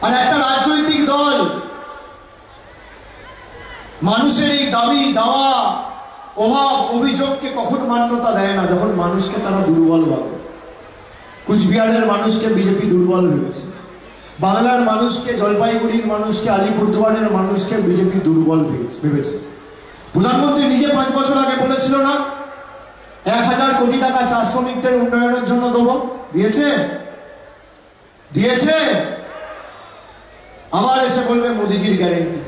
আর একটা রাজনৈতিক দল মানুষের এই দাবি দাওয়া অভাব অভিযোগকে কখন মান্যতা দেয় না, যখন মানুষকে তারা দুর্বল ভাবে। কুচবিহারের মানুষকে বিজেপি দুর্বল ভেবেছে, বাংলার মানুষকে, জলপাইগুড়ির মানুষকে, আলিপুরদুয়ারের মানুষকে বিজেপি দুর্বল ভেবেছে। প্রধানমন্ত্রী নিজে 5 বছর আগে বলেছিল না 1000 কোটি টাকা চা শ্রমিকদের উন্নয়নের জন্য দেবো, দিয়েছে? দিয়েছে? আবার এসে বলবে মোদিজির গ্যারেন্টি।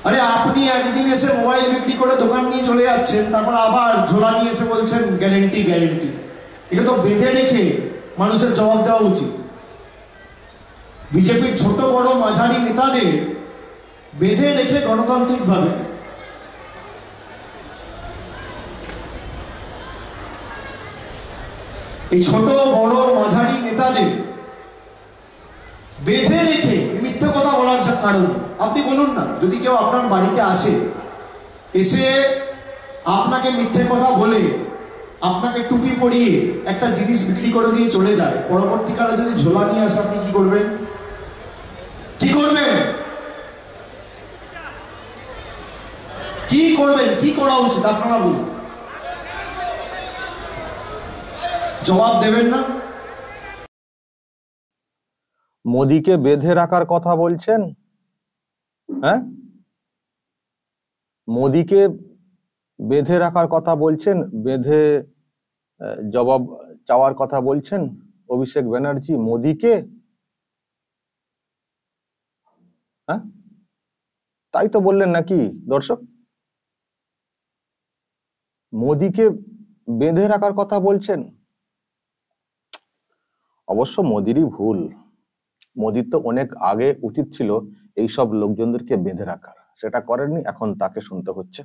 আরে আপনি একদিন এসে মোবাইল বিক্রি করে দোকান নিয়ে চলে যাচ্ছেন, তারপর আবার ঝোলা নিয়ে এসে বলছেন গ্যারেন্টি গ্যারেন্টি। একে তো বেঁধে রেখে মানুষের জবাব দেওয়া উচিত। বিজেপির ছোট বড় মাঝারি নেতাদের বেঁধে রেখে গণতান্ত্রিক ভাবে এই ছোট বড় মাঝারি নেতাদের বেঁধে রেখে মিথ্যে কথা বলার কারণ আপনি বলুন না, যদি কেউ আপনার বাড়িতে আসে, এসে আপনাকে মিথ্যে কথা বলে আপনাকে টুপি পরিয়ে একটা জিনিস বিক্রি করে দিয়ে চলে যায়, পরবর্তীকালে যদি ঝোলা নিয়ে আসে আপনি কি করবেন? কি করবেন? কি করবেন? কি করা উচিত আপনারা বলুন? জবাব দেবেন না? মোদিকে বেঁধে রাখার কথা বলছেন, হ্যাঁ? মোদিকে বেঁধে রাখার কথা বলছেন, বেঁধে জবাব চাওয়ার কথা বলছেন অভিষেক ব্যানার্জি মোদিকে, হ্যাঁ? তাই তো বললেন নাকি দর্শক? মোদিকে বেঁধে রাখার কথা বলছেন। অবশ্য মোদিরই ভুল। মোদির তো অনেক আগে উচিত ছিল এইসব লোকজনদেরকে বেঁধে রাখার, সেটা করেননি, এখন তাকে শুনতে হচ্ছে।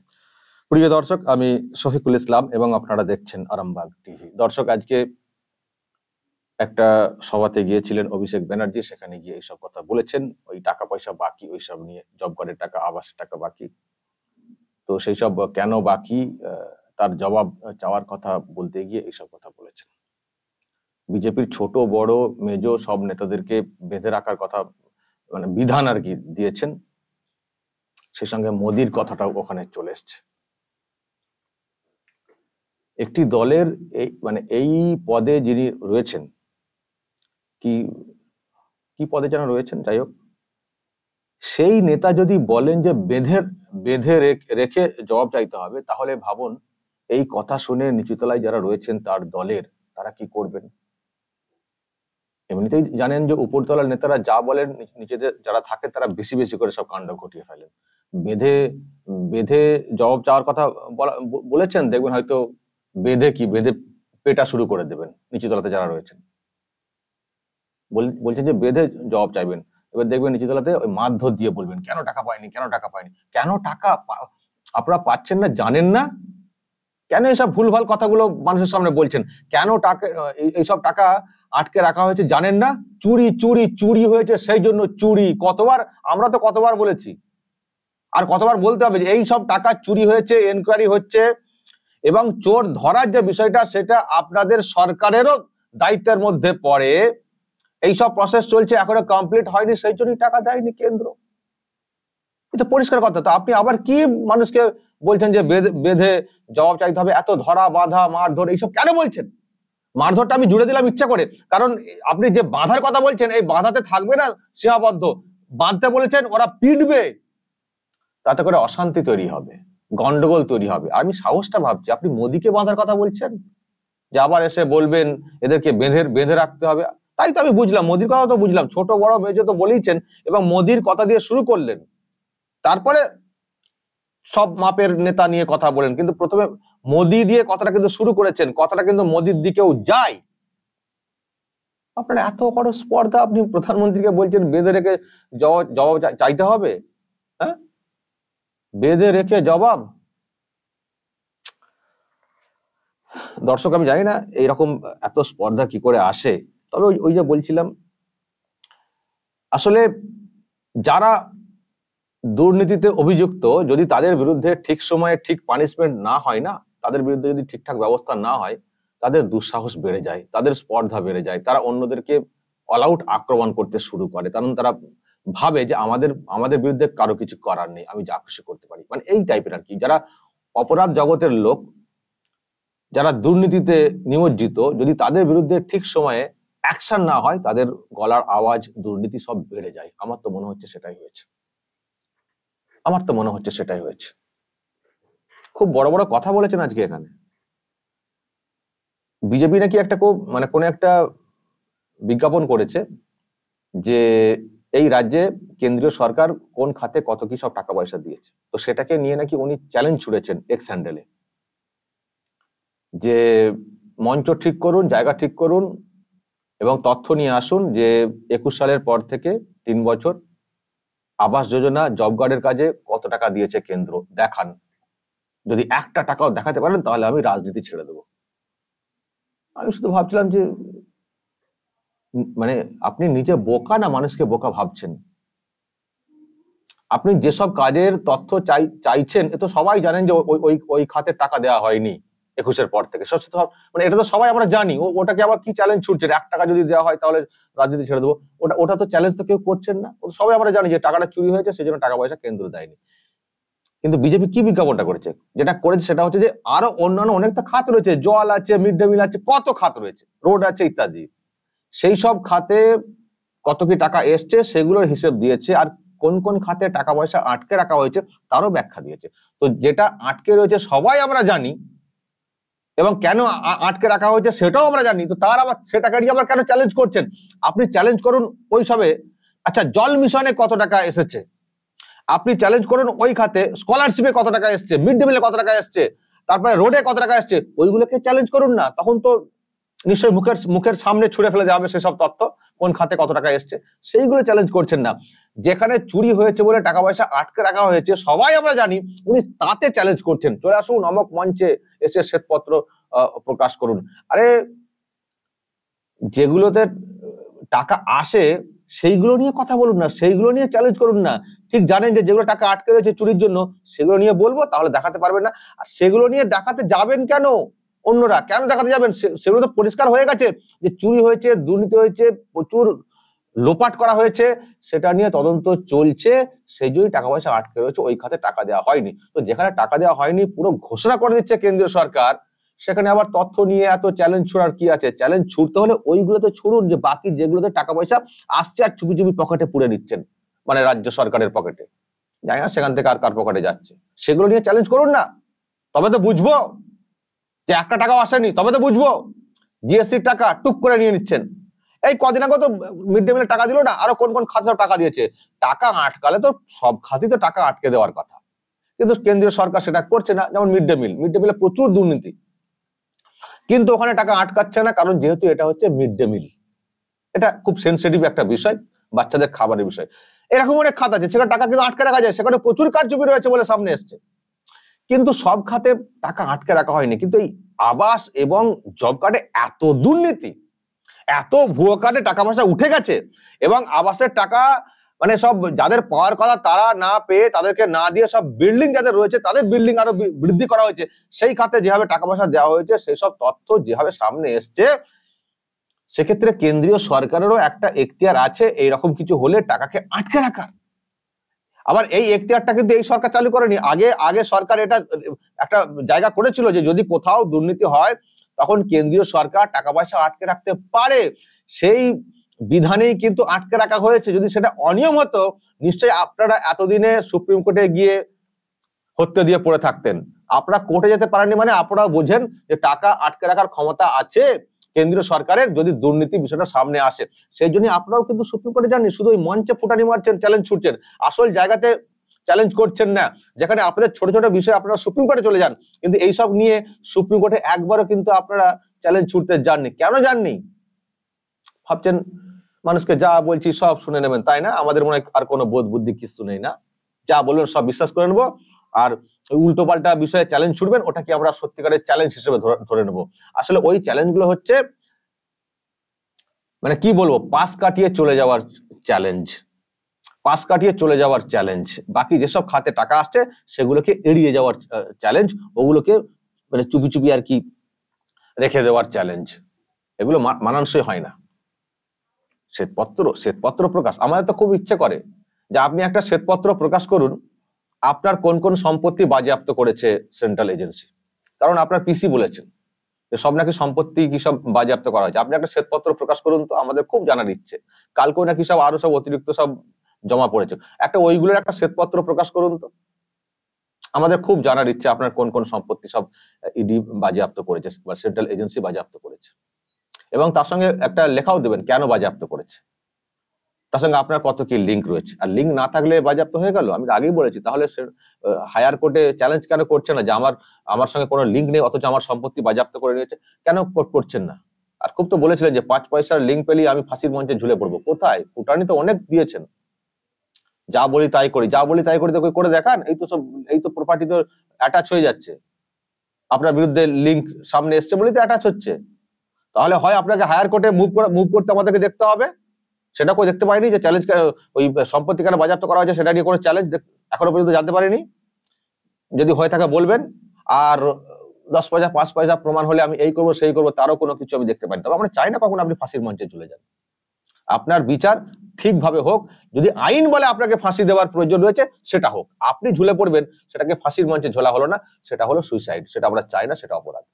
প্রিয় দর্শক, আমি শফিকুল ইসলাম এবং আপনারা দেখছেন আরামবাগ টিভি। দর্শক, আজকে একটা সভাতে গিয়েছিলেন অভিষেক ব্যানার্জি, সেখানে গিয়ে এইসব কথা বলেছেন। ওই টাকা পয়সা বাকি, ওইসব নিয়ে, জব কার্ডের টাকা, আবাসের টাকা বাকি, তো সেই সব কেন বাকি তার জবাব চাওয়ার কথা বলতে গিয়ে এইসব কথা বলেছেন। বিজেপির ছোট বড় মেজো সব নেতাদেরকে বেঁধে রাখার কথা, মানে বিধান আর কি দিয়েছেন। সেই সঙ্গে মোদির কথাটাও ওখানে চলে এসছে। একটি দলের এই পদে যিনি রয়েছেন, কি পদে যেন রয়েছেন, যাই হোক, সেই নেতা যদি বলেন যে বেঁধে রেখে জবাব চাইতে হবে, তাহলে ভাবুন এই কথা শুনে নিচুতলায় যারা রয়েছেন তার দলের, তারা কি করবেন। এমনিতেই জানেন যে উপরতলার নেতারা যা বলেন, নিচেদের যারা থাকে তারা বেশি বেশি করে সব কাণ্ড ঘটিয়ে ফেলেন। বেঁধে জবাব চাওয়ার কথা বলেছেন, দেখবেন হয়তো বেঁধে পেটা শুরু করে দেবেন নিচুতলাতে যারা রয়েছেন। বলছেন যে বেঁধে জবাব চাইবেন, এবার দেখবেন নিচুতলাতে ওই মারধর দিয়ে বলবেন কেন টাকা পায়নি, কেন টাকা পায়নি, কেন টাকা আপনারা পাচ্ছেন না জানেন না, কেন এসব ভুলভাল কথাগুলো মানুষের সামনে বলছেন, কেন টাকা এইসব টাকা আটকে রাখা হয়েছে জানেন না, চুরি হয়েছে সেই জন্য চুরি। আমরা তো কতবার বলেছি, আর কতবার বলতে হবে যে এই সব টাকা চুরি হয়েছে, এনকোয়ারি হচ্ছে, এবং চোর ধরার যে বিষয়টা সেটা আপনাদের সরকারেরও দায়িত্বের মধ্যে পড়ে। এইসব প্রসেস চলছে, এখনো কমপ্লিট হয়নি, সেই জন্যই টাকা দেয়নি কেন্দ্র। এটা পরিষ্কার কথা। তো আপনি আবার কি মানুষকে বলছেন যে বেঁধে জবাব চাইতে হবে? এত ধরা বাঁধা মারধর এইসব কেন বলছেন? মারধরটা আমি জুড়ে দিলাম ইচ্ছা করে, কারণ আপনি যে বাঁধার কথা বলছেন, এই বাঁধাতে থাকবে না সীমাবদ্ধ, বাঁধতে বলেছেন ওরা পিটবে, তাতে করে অশান্তি তৈরি হবে, গন্ডগোল তৈরি হবে। আমি সাহসটা ভাবছি আপনি মোদিকে বাঁধার কথা বলছেন, যে আবার এসে বলবেন এদেরকে বেঁধে রাখতে হবে। তাই তো আমি বুঝলাম, মোদির কথা তো বুঝলাম, ছোট বড় মেজো তো বলেইছেন, এবং মোদির কথা দিয়ে শুরু করলেন, তারপরে সব মাপের নেতা নিয়ে কথা বলেন, কিন্তু প্রথমে মোদি দিয়ে কথাটা কিন্তু শুরু করেছেন, কথাটা কিন্তু মোদির দিকেও যায়। আপনার এত বড় স্পর্ধা, আপনি প্রধানমন্ত্রীকে বলছেন বেঁধে রেখে জবাব চাইতে হবে, হ্যাঁ? বেঁধে রেখে জবাব। দর্শক, আমি জানি না এইরকম এত স্পর্ধা কি করে আসে, তবে ওই যে বলছিলাম, আসলে যারা দুর্নীতিতে অভিযুক্ত, যদি তাদের বিরুদ্ধে ঠিক সময়ে ঠিক পানিশমেন্ট না হয় না, তাদের বিরুদ্ধে যদি ঠিকঠাক ব্যবস্থা না হয়, তাদের দুঃসাহস বেড়ে যায়, তাদের স্পর্ধা বেড়ে যায়, তারা অন্যদেরকে অল আউট আক্রমণ করতে শুরু করে, কারণ তারা ভাবে যে আমাদের বিরুদ্ধে কারো কিছু করার নেই, আমি যা খুশি করতে পারি, মানে এই টাইপের আর কি। যারা অপরাধ জগতের লোক, যারা দুর্নীতিতে নিমজ্জিত, যদি তাদের বিরুদ্ধে ঠিক সময়ে অ্যাকশন না হয়, তাদের গলার আওয়াজ, দুর্নীতি সব বেড়ে যায়। আমার তো মনে হচ্ছে সেটাই হয়েছে। খুব বড় বড় কথা বলেছেন আজকে এখানে। বিজেপি নাকি একটা কোন একটা বিজ্ঞাপন করেছে যে এই রাজ্যে কেন্দ্রীয় সরকার কোন খাতে কত কি সব টাকা পয়সা দিয়েছে, তো সেটাকে নিয়ে নাকি উনি চ্যালেঞ্জ ছুড়েছেন এক্স হ্যান্ডেলে, যে মঞ্চ ঠিক করুন, জায়গা ঠিক করুন এবং তথ্য নিয়ে আসুন যে 21 সালের পর থেকে 3 বছর আবাস যোজনা, জব কার্ডের কাজে কত টাকা দিয়েছে কেন্দ্র, দেখান। যদি একটা টাকাও দেখাতে পারেন তাহলে আমি রাজনীতি ছেড়ে দেবো। আমি শুধু ভাবছিলাম যে মানে আপনি নিজে বোকা না মানুষকে বোকা ভাবছেন? আপনি যেসব কাজের তথ্য চাইছেন, এ তো সবাই জানেন যে ওই খাতে টাকা দেওয়া হয়নি 21-এর পর থেকে। মানে এটা তো সবাই আমরা জানি। ওটাকে আবার কি চ্যালেঞ্জ ছুটছেন? 1 টাকা যদি দেওয়া হয় তাহলে রাজনীতি ছেড়ে দেবো, ওটা তো চ্যালেঞ্জ তো কেউ করছেন না। সবাই আমরা জানি যে টাকাটা চুরি হয়েছে, সেই জন্য টাকা পয়সা কেন্দ্র দেয়নি। কিন্তু বিজেপি কি বিজ্ঞাপনটা করেছে? যেটা করেছে সেটা হচ্ছে যে আরো অন্যান্য অনেক তো খাত রয়েছে, জল আছে, মিড ডে মিল আছে, কত খাত রয়েছে, রোড আছে ইত্যাদি। সেই সব খাতে কত কি টাকা এসছে সেগুলোর হিসেব দিয়েছে, আর কোন কোন খাতে টাকা পয়সা আটকে রাখা হয়েছে তারও ব্যাখ্যা দিয়েছে। তো যেটা আটকে রয়েছে সবাই আমরা জানি, এবং কেন আটকে রাখা হয়েছে সেটাও আমরা জানি, তো তার আবার সেটাকে নিয়ে আবার কেন চ্যালেঞ্জ করছেন? আপনি চ্যালেঞ্জ করুন ওই সবে, আচ্ছা জল মিশনে কত টাকা এসেছে, আপনি চ্যালেঞ্জ করুন ওই খাতে স্কলারশিপে কত টাকা এসছে, মিড ডে মিলে কত টাকা এসছে, তারপরে রোডে কত টাকা এসছে, ওইগুলোকে চ্যালেঞ্জ করুন না। তখন তো নিশ্চয়ই মুখের সামনে ছুড়ে ফেলে দেওয়া হবে সেসব তথ্য, কোন খাতে কত টাকা এসছে, সেইগুলো চ্যালেঞ্জ করছেন না। যেখানে চুরি হয়েছে বলে টাকা পয়সা আটকে রাখা হয়েছে সবাই আমরা জানি, উনি তাতে চ্যালেঞ্জ করছেন। চলে আসুন অমক মঞ্চে এসে শ্বেতপত্র প্রকাশ করুন। আরে যেগুলোতে টাকা আসে সেইগুলো নিয়ে কথা বলুন না, সেইগুলো নিয়ে চ্যালেঞ্জ করুন না। ঠিক জানেন যে যেগুলো টাকা আটকে রয়েছে চুরির জন্য, সেগুলো নিয়ে বলবো, তাহলে দেখাতে পারবেন না। আর সেগুলো নিয়ে দেখাতে যাবেন কেন? অন্যরা কেন দেখাতে যাবেন? সেগুলো তো পরিষ্কার হয়ে গেছে যে চুরি হয়েছে, দুর্নীতি হয়েছে, প্রচুর লোপাট করা হয়েছে, সেটা নিয়ে তদন্ত চলছে, সেই জন্যই টাকা পয়সা আটকে রয়েছে, ওই খাতে টাকা দেওয়া হয়নি। তো যেখানে টাকা দেওয়া হয়নি পুরো ঘোষণা করে দিচ্ছে কেন্দ্রীয় সরকার, সেখানে আবার তথ্য নিয়ে এত চ্যালেঞ্জ ছোড়ার কি আছে? চ্যালেঞ্জ ছুটতে হলে ওইগুলোতে ছুড়ুন, যে বাকি যেগুলোতে টাকা পয়সা আসছে আর চুপি চুপি পকেটে পুরে নিচ্ছেন, মানে রাজ্য সরকারের পকেটে, জানি না সেখান থেকে আর কার পকেটে যাচ্ছে, সেগুলো নিয়ে চ্যালেঞ্জ করুন না। তবে তো বুঝবো যে 1 টাকাও আসেনি, তবে তো বুঝবো। জিএসটির টাকা টুক করে নিয়ে নিচ্ছেন। এই কদিন আগে তো মিড ডে মিলের টাকা দিল না, আরো কোন কোন খাতে টাকা দিয়েছে। টাকা আটকালে তো সব খাতেই তো টাকা আটকে দেওয়ার কথা, কিন্তু কেন্দ্রীয় সরকার সেটা করছে না। যেমন মিড ডে মিলে প্রচুর দুর্নীতি, কিন্তু ওখানে টাকা আটকাচ্ছে না, কারণ যেহেতু এটা হচ্ছে মিড ডে মিল, এটা খুব সেন্সিটিভ একটা বিষয়, বাচ্চাদের খাবারের বিষয়। এরকম অনেক খাত আছে সেখানে টাকা কিন্তু আটকে রাখা যায়, সেখানে প্রচুর কারচুপি রয়েছে বলে সামনে এসছে। কিন্তু সব খাতে টাকা আটকে রাখা হয়নি। কিন্তু এই আবাস এবং জব কার্ডে এত দুর্নীতি, এত ভুয়ো কার্ডে টাকা পয়সা উঠে গেছে, এবং আবাসের টাকা মানে সব যাদের পাওয়ার কথা তারা না পেয়ে, তাদেরকে না দিয়ে সব বিল্ডিং যাদের রয়েছে তাদের বিল্ডিং আরো বৃদ্ধি করা হয়েছে। সেই খাতে যেভাবে টাকা পয়সা দেওয়া হয়েছে, সেই সব তথ্য যেভাবে সামনে এসছে, সেক্ষেত্রে কেন্দ্রীয় সরকারেরও একটা এখতিয়ার আছে এইরকম কিছু হলে টাকাকে আটকে রাখার। আবার এই এখতিয়ারটা কিন্তু এই সরকার চালু করেনি, আগে সরকার এটা একটা জায়গা করেছিল যে যদি কোথাও দুর্নীতি হয় তখন কেন্দ্রীয় সরকার টাকা পয়সা আটকে রাখতে পারে, সেই বিধানেই কিন্তু আটকে রাখা হয়েছে। যদি সেটা অনিয়ম হতো, নিশ্চয়ই আপনারা এতদিনে সুপ্রিম কোর্টে গিয়ে হত্যা দিয়ে পড়ে থাকতেন। আপনারা কোর্টে যেতে পারেননি মানে আপনারা বোঝেন যে টাকা আটকে রাখার ক্ষমতা আছে কেন্দ্রীয় সরকারের, যদি দুর্নীতি বিষয়টা সামনে আসে। সেই জন্য আপনারাও কিন্তু সুপ্রিম কোর্টে যাননি, শুধু ওই মঞ্চে ফুটানি মারছেন, চ্যালেঞ্জ ছুটছেন, আসল জায়গাতে চ্যালেঞ্জ করছেন না। যেখানে আপনাদের ছোট ছোট বিষয় আপনারা সুপ্রিম কোর্টে চলে যান, কিন্তু এইসব নিয়ে সুপ্রিম কোর্টে একবারও কিন্তু আপনারা চ্যালেঞ্জ ছুটতে যাননি। কেন যাননি? ভাবছেন মানুষকে যা বলছি সব শুনে নেবেন, তাই না? আমাদের মনে হয় আর কোনো বোধ বুদ্ধি কিছু নেই, না? যা বলবেন সব বিশ্বাস করে নেবো, আর উল্টো পাল্টা বিষয়ে চ্যালেঞ্জ ছুটবেন, ওটা কি আমরা সত্যিকারের চ্যালেঞ্জ হিসেবে ধরে নেবো। আসলে ওই চ্যালেঞ্জ গুলো হচ্ছে মানে কি বলবো, পাশ কাটিয়ে চলে যাওয়ার চ্যালেঞ্জ, পাশ কাটিয়ে চলে যাওয়ার চ্যালেঞ্জ। বাকি যেসব খাতে টাকা আসছে সেগুলোকে এড়িয়ে যাওয়ার চ্যালেঞ্জ, ওগুলোকে মানে চুপি চুপি আর কি রেখে দেওয়ার চ্যালেঞ্জ। এগুলো মানানসই হয় না। শ্বেতপত্র প্রকাশ, আমাদের তো খুব ইচ্ছে করে যে আপনি একটা শ্বেতপত্র প্রকাশ করুন আপনার কোন কোন সম্পত্তি বাজেয়াপ্ত করেছে সেন্ট্রাল এজেন্সি। কারণ আপনার পিসি বলেছেন যে সব নাকি সম্পত্তি কি সব বাজেয়াপ্ত করা হয়েছে, আপনি একটা শ্বেতপত্র প্রকাশ করুন তো, আমাদের খুব জানার ইচ্ছে। কালকেও নাকি সব আরো সব অতিরিক্ত সব জমা পড়েছে, একটা ওইগুলোর একটা শ্বেতপত্র প্রকাশ করুন তো, আমাদের খুব জানার ইচ্ছে আপনার কোন কোন সম্পত্তি সব ইডি বাজেয়াপ্ত করেছে বা সেন্ট্রাল এজেন্সি বাজেয়াপ্ত করেছে, এবং তার সঙ্গে একটা লেখাও দেবেন কেন বাজেয়াপ্ত করেছে, তার সঙ্গে আপনার কত কি লিঙ্ক রয়েছে। আর লিঙ্ক না থাকলে বাজেয়াপ্ত হয়ে গেল, আমি আগেই বলেছি, তাহলে হায়ার কোর্টে চ্যালেঞ্জ কেন করছে না যে আমার সঙ্গে কোনো লিঙ্ক নেই অথচ আমার সম্পত্তি বাজেয়াপ্ত করে নিয়েছে, কেন করছেন না? আর খুব তো বলেছিলেন যে 5 পয়সার লিঙ্ক পেলেই আমি ফাঁসির মঞ্চে ঝুলে পড়বো, কোথায়? ফুটানি তো অনেক দিয়েছেন, যা বলি তাই করি, যা বলি তাই করি তো করে দেখান, এই তো প্রপার্টি তো অ্যাটাচ হয়ে যাচ্ছে, আপনার বিরুদ্ধে লিঙ্ক সামনে এসছে বলেই তো অ্যাটাচ হচ্ছে। তাহলে হয় আপনাকে হায়ার কোর্টে মুভ করতে আমাদেরকে দেখতে হবে, সেটা কেউ দেখতে পাইনি যে চ্যালেঞ্জ ওই সম্পত্তি কেন বাজেয়াপ্ত করা হয়েছে সেটা নিয়ে কোনো চ্যালেঞ্জ এখনো পর্যন্ত জানতে পারিনি। যদি হয়ে থাকে বলবেন, আর 10 পয়সা 5 পয়সা প্রমাণ হলে আমি এই করবো সেই করবো তারও কোনো কিছু আমি দেখতে পাই। তবে আমরা চাই না কখনো আপনি ফাঁসির মঞ্চে ঝুলে যান, আপনার বিচার ঠিকভাবে হোক, যদি আইন বলে আপনাকে ফাঁসি দেওয়ার প্রয়োজন রয়েছে সেটা হোক, আপনি ঝুলে পড়বেন সেটাকে ফাঁসির মঞ্চে ঝোলা হলো না, সেটা হলো সুইসাইড, সেটা আমরা চাই না, সেটা অপরাধ।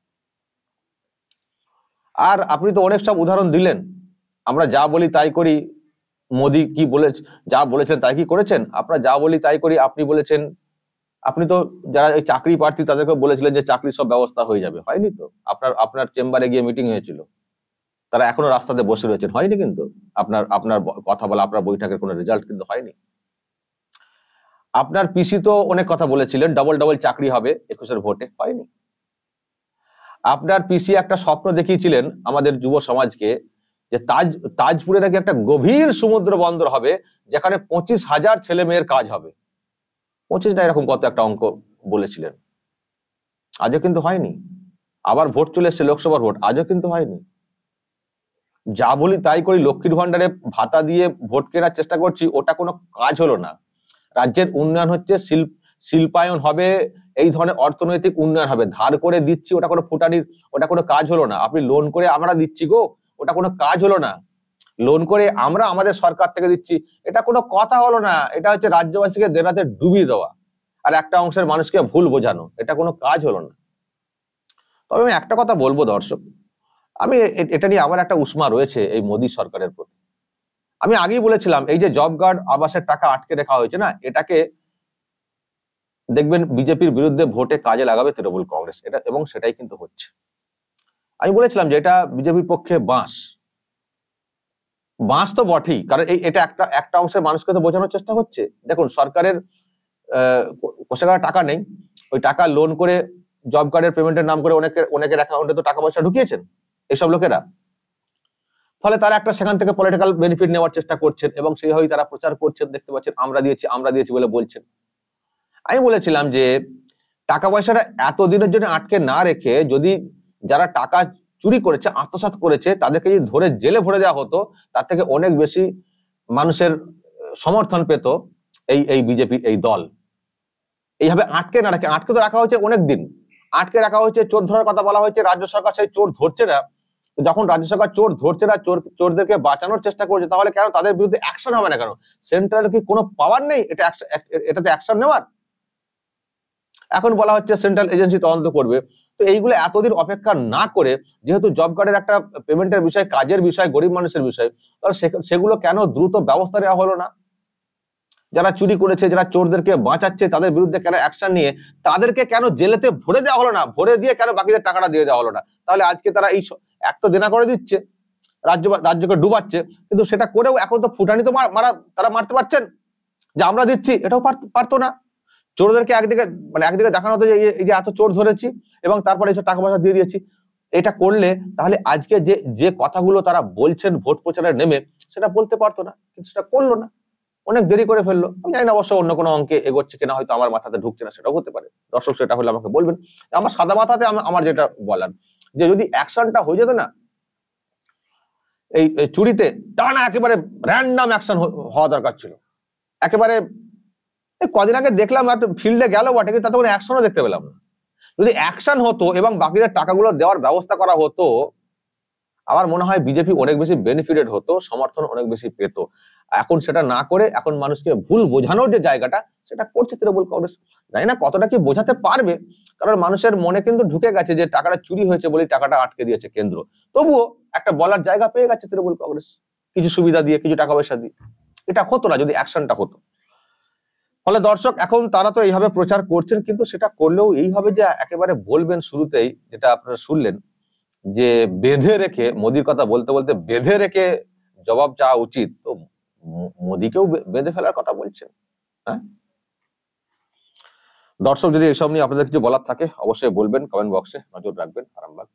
আর আপনি তো অনেক সব উদাহরণ দিলেন, আমরা যা বলি তাই করি, মোদি কি যা বলেছেন তাই কি করেছেন? আপনারা যা বলি তাই করি আপনি বলেছেন, আপনি তো যারা এই চাকরি প্রার্থী তাদেরকে বলেছিলেন যে চাকরির সব ব্যবস্থা হয়ে যাবে, হয়নি তো? আপনার চেম্বারে গিয়ে মিটিং হয়েছিল, তারা এখনো রাস্তাতে বসে রয়েছেন, হয়নি কিন্তু আপনার কথা বলা, আপনার বৈঠকের কোনো রেজাল্ট কিন্তু হয়নি। আপনার পিসি তো অনেক কথা বলেছিলেন, ডবল চাকরি হবে 21-এর ভোটে, হয়নি। আপনার পিসি একটা স্বপ্ন দেখিয়েছিলেন আমাদের যুব সমাজকে যে তাজপুরে নাকি একটা গভীর সমুদ্র বন্দর হবে যেখানে 25,000 ছেলে মেয়ের কাজ হবে, 25 না এরকম কত একটা অঙ্ক বলেছিলেন, আজও কিন্তু হয়নি। আবার ভোট চলে এসছে, লোকসভার ভোট, আজও কিন্তু হয়নি। যা বলি তাই করি, লক্ষ্মীর ভান্ডারে ভাতা দিয়ে ভোট কেনার চেষ্টা করছি, ওটা কোনো কাজ হলো না। রাজ্যের উন্নয়ন হচ্ছে, শিল্পায়ন হবে, এই ধরনের অর্থনৈতিক উন্নয়ন হবে, ধার করে দিচ্ছি, ওটা কোনো ফুটানির, ওটা কোনো কাজ হলো না। আপনি লোন করে আমরা দিচ্ছি গো, ওটা কোনো কাজ হলো না। লোন করে আমরা আমাদের সরকার থেকে দিচ্ছি, এটা কোনো কথা হলো না। এটা হচ্ছে রাজ্যবাসীকে দেনাতে ডুবিয়ে দেওয়া আর একটা অংশের মানুষকে ভুল বোঝানো, এটা কোনো কাজ হলো না। তবে আমি একটা কথা বলবো দর্শক, আমি এটা নিয়ে আমার একটা উষ্মা রয়েছে এই মোদী সরকারের প্রতি। আমি আগেই বলেছিলাম এই যে জব কার্ড আবাসের টাকা আটকে রাখা হয়েছে না, এটাকে দেখবেন বিজেপির বিরুদ্ধে ভোটে কাজে লাগাবে তৃণমূল কংগ্রেস, এটা এবং সেটাই কিন্তু হচ্ছে। আমি বলেছিলাম যে এটা বিজেপির পক্ষে বাঁশ তো বটেই, কারণ এটা একটা অংশের মানুষকে তো বোঝানোর চেষ্টা হচ্ছে। দেখুন, সরকারের কোষাগারে টাকা নেই, ওই টাকা লোন করে জব কার্ডের পেমেন্টের নাম করে অনেকের অ্যাকাউন্টে তো টাকা পয়সা ঢুকিয়েছেন এইসব লোকেরা। ফলে তারা একটা সেখান থেকে পলিটিক্যাল বেনিফিট নেওয়ার চেষ্টা করছেন এবং সেইভাবেই তারা প্রচার করছেন, দেখতে পাচ্ছেন আমরা দিয়েছি বলে বলছেন। আমি বলেছিলাম যে টাকা পয়সাটা এতদিনের জন্য আটকে না রেখে যদি যারা টাকা চুরি করেছে, আত্মসাৎ করেছে, তাদেরকে যদি ধরে জেলে ভরে দেওয়া হতো, তার থেকে অনেক বেশি মানুষের সমর্থন পেত এই বিজেপি এই দল। এইভাবে আটকে না রাখে, আটকে তো রাখা হয়েছে অনেক দিন, আটকে রাখা হয়েছে, চোর ধরার কথা বলা হয়েছে, রাজ্য সরকার সেই চোর ধরছে না। যখন রাজ্য সরকার চোর ধরছে না, চোরদেরকে বাঁচানোর চেষ্টা করছে, তাহলে কেন তাদের বিরুদ্ধে অ্যাকশন হবে না? কেন সেন্ট্রাল কি কোনো পাওয়ার নেই এটাতে অ্যাকশন নেওয়ার? এখন বলা হচ্ছে সেন্ট্রাল এজেন্সি তদন্ত করবে। তো এইগুলো এতদিন অপেক্ষা না করে, যেহেতু জব কার্ডের একটা পেমেন্টের বিষয়, কাজের বিষয়, গরিব মানুষের বিষয়, তাহলে সেগুলো কেন দ্রুত ব্যবস্থা নেওয়া হলো না? যারা চুরি করেছে, যারা চোরদেরকে বাঁচাচ্ছে, তাদের বিরুদ্ধে কেন অ্যাকশন নিয়ে তাদেরকে কেন জেলেতে ভরে দেওয়া হলো না? ভরে দিয়ে কেন বাকিদের টাকাটা দিয়ে দেওয়া হলো না? তাহলে আজকে তারা এই এক তো দেনা করে দিচ্ছে, রাজ্যকে ডুবাচ্ছে, কিন্তু সেটা করেও এখন তো ফুটানি তো তারা মারতে পারছেন যে আমরা দিচ্ছি, এটাও পারতো না। চোরদেরকে একদিকে দেখানো হতো যে এই যে এত চোর ধরেছি এবং তারপরে এইসব টাকা পয়সা দিয়ে দিয়েছি, এটা করলে তাহলে আজকে যে কথাগুলো তারা বলছেন ভোট প্রচারে নেমে, সেটা বলতে পারতো না, কিন্তু সেটা করলো না, অনেক দেরি করে ফেললো। আমি জানি না অবশ্য অন্য কোনো অঙ্কে এগোচ্ছে কিনা, হয়তো আমার মাথাতে ঢুকছে না, সেটাও হতে পারে। দর্শক সেটা হলে আমাকে বলবেন। আমার সাদা মাথাতে আমার যেটা বলার, যে যদি অ্যাকশনটা হয়ে যেত না এই চুরিতে, টানা একেবারে র্যান্ডাম অ্যাকশন হওয়া দরকার ছিল। একেবারে কদিন আগে দেখলাম একটা ফিল্ডে গেল বটে, কিন্তু তাতে কোনো অ্যাকশনও দেখতে পেলাম না। যদি অ্যাকশন হতো এবং বাকিদের টাকাগুলো দেওয়ার ব্যবস্থা করা হতো, আমার মনে হয় বিজেপি অনেক বেশি বেনিফিটেড হতো, সমর্থন অনেক বেশি পেত। এখন সেটা না করে এখন মানুষকে ভুল বোঝানোর যে জায়গাটা সেটা করছে তৃণমূল কংগ্রেস। জানি না কতটা কি বোঝাতে পারবে, কারণ মানুষের মনে কিন্তু ঢুকে গেছে যে টাকাটা চুরি হয়েছে বলেই টাকাটা আটকে দিয়েছে কেন্দ্র। তবুও একটা বলার জায়গা পেয়ে গেছে তৃণমূল কংগ্রেস, কিছু সুবিধা দিয়ে, কিছু টাকা পয়সা দিয়ে। এটা হতো না যদি অ্যাকশনটা হতো। ফলে দর্শক এখন তারা তো এইভাবে প্রচার করছেন, কিন্তু সেটা করলেও এইভাবে যে একেবারে বলবেন শুরুতেই, যেটা আপনারা শুনলেন যে বেঁধে রেখে, মোদির কথা বলতে বলতে বেঁধে রেখে জবাব চাওয়া উচিত, তো মোদিকেও বেঁধে ফেলার কথা বলছেন। হ্যাঁ দর্শক, যদি এসব নিয়ে আপনাদের কিছু বলার থাকে অবশ্যই বলবেন, কমেন্ট বক্সে নজর রাখবেন। আরামবাগ।